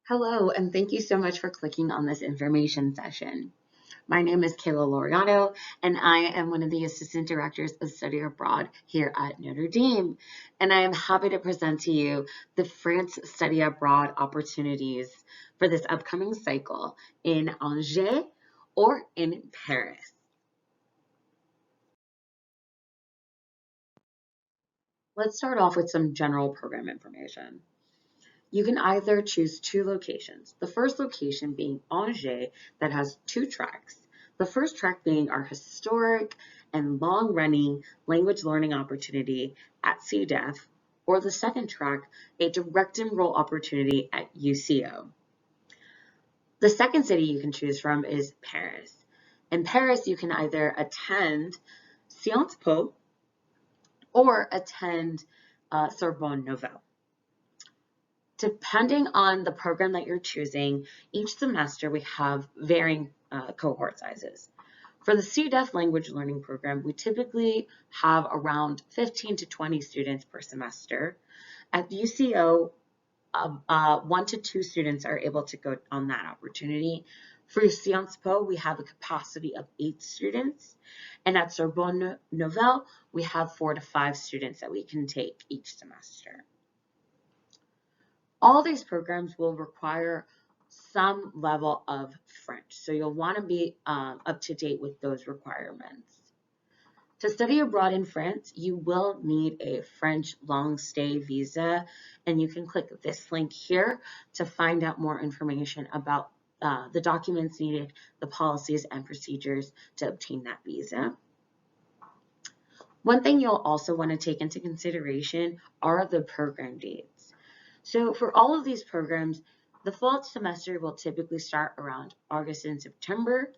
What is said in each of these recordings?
Hello, and thank you so much for clicking on this information session. My name is Kayla Laureano, and I am one of the Assistant Directors of Study Abroad here at Notre Dame. And I am happy to present to you the France Study Abroad opportunities for this upcoming cycle in Angers or in Paris. Let's start off with some general program information. You can either choose two locations. The first location being Angers, that has two tracks. The first track being our historic and long-running language learning opportunity at CDEF, or the second track, a direct enroll opportunity at UCO. The second city you can choose from is Paris. In Paris, you can either attend Sciences Po or attend Sorbonne Nouvelle. Depending on the program that you're choosing, each semester we have varying cohort sizes. For the CDEF language learning program, we typically have around 15 to 20 students per semester. At UCO, 1 to 2 students are able to go on that opportunity. For Sciences Po, we have a capacity of 8 students. And at Sorbonne Nouvelle, we have 4 to 5 students that we can take each semester. All these programs will require some level of French, so you'll want to be up to date with those requirements. To study abroad in France, you will need a French long stay visa, and you can click this link here to find out more information about the documents needed, the policies and procedures to obtain that visa. One thing you'll also want to take into consideration are the program dates. So for all of these programs, the fall semester will typically start around August and September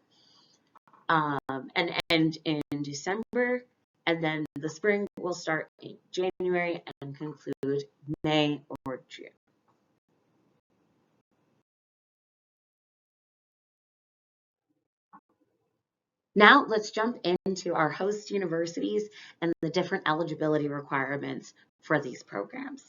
and end in December. And then the spring will start in January and conclude May or June. Now let's jump into our host universities and the different eligibility requirements for these programs.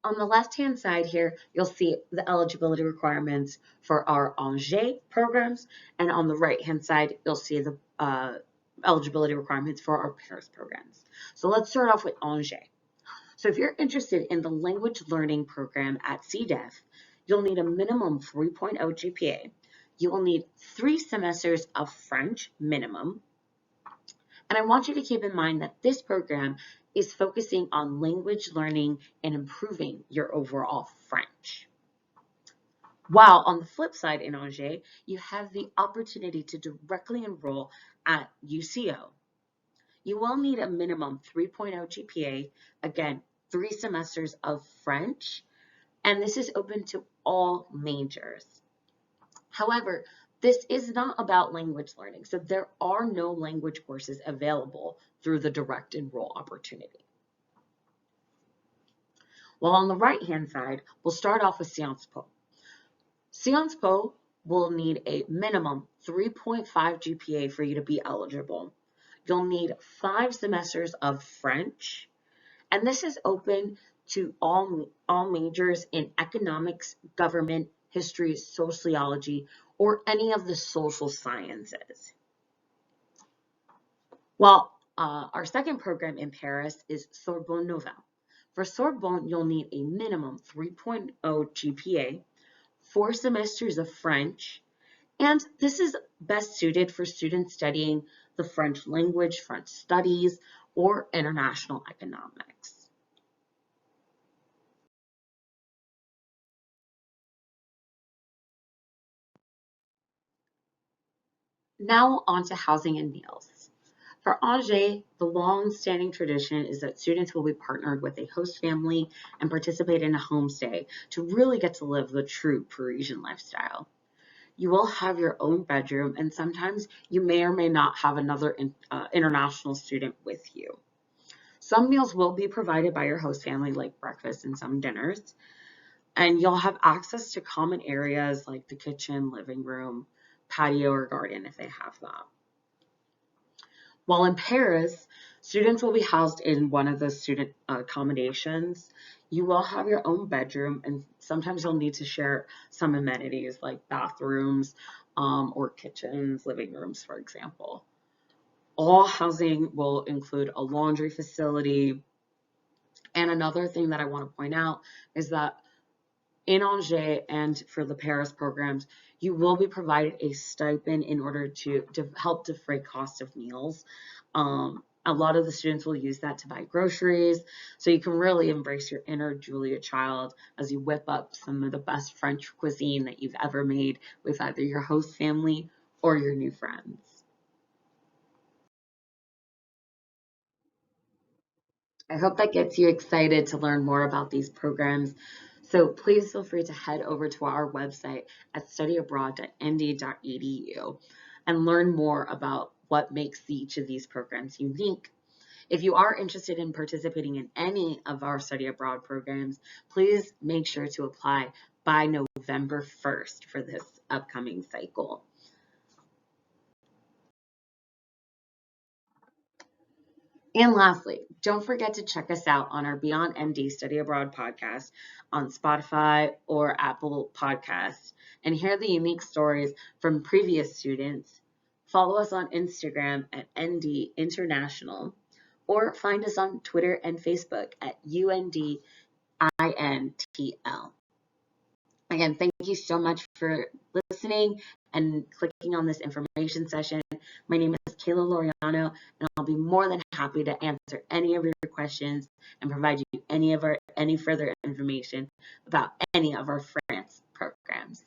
On the left-hand side here, you'll see the eligibility requirements for our Angers programs, and on the right-hand side, you'll see the eligibility requirements for our Paris programs. So let's start off with Angers. So if you're interested in the language learning program at CDEF, you'll need a minimum 3.0 GPA. You will need 3 semesters of French minimum. And I want you to keep in mind that this program is focusing on language learning and improving your overall French. While on the flip side in Angers, you have the opportunity to directly enroll at UCO. You will need a minimum 3.0 GPA, again, 3 semesters of French, and this is open to all majors. However, this is not about language learning, so there are no language courses available through the direct enroll opportunity. Well, on the right-hand side, we'll start off with Sciences Po. Sciences Po will need a minimum 3.5 GPA for you to be eligible. You'll need 5 semesters of French, and this is open to all majors in economics, government, history, sociology, or any of the social sciences. Well, our second program in Paris is Sorbonne Nouvelle. For Sorbonne, you'll need a minimum 3.0 GPA, 4 semesters of French, and this is best suited for students studying the French language, French studies, or international economics. Now on to housing and meals. For Angers, the long-standing tradition is that students will be partnered with a host family and participate in a homestay to really get to live the true Parisian lifestyle. You will have your own bedroom, and sometimes you may or may not have another international student with you. Some meals will be provided by your host family, like breakfast and some dinners, and you'll have access to common areas like the kitchen, living room, patio, or garden if they have that. While in Paris, Students will be housed in one of the student accommodations. You will have your own bedroom, and sometimes you'll need to share some amenities like bathrooms or kitchens, living rooms, for example. All housing will include a laundry facility. And another thing that I want to point out is that in Angers and for the Paris programs, you will be provided a stipend in order to help defray cost of meals. A lot of the students will use that to buy groceries, so you can really embrace your inner Julia Child as you whip up some of the best French cuisine that you've ever made with either your host family or your new friends. I hope that gets you excited to learn more about these programs. So please feel free to head over to our website at studyabroad.nd.edu and learn more about what makes each of these programs unique. If you are interested in participating in any of our study abroad programs, please make sure to apply by November 1st for this upcoming cycle. And lastly, don't forget to check us out on our Beyond MD Study Abroad podcast on Spotify or Apple Podcasts and hear the unique stories from previous students. Follow us on Instagram at ND International or find us on Twitter and Facebook at UNDINTL. Again, thank you so much for listening and clicking on this information session. My name is Kayla Loriano, and I'll be more than happy to answer any of your questions and provide you any further information about any of our France programs.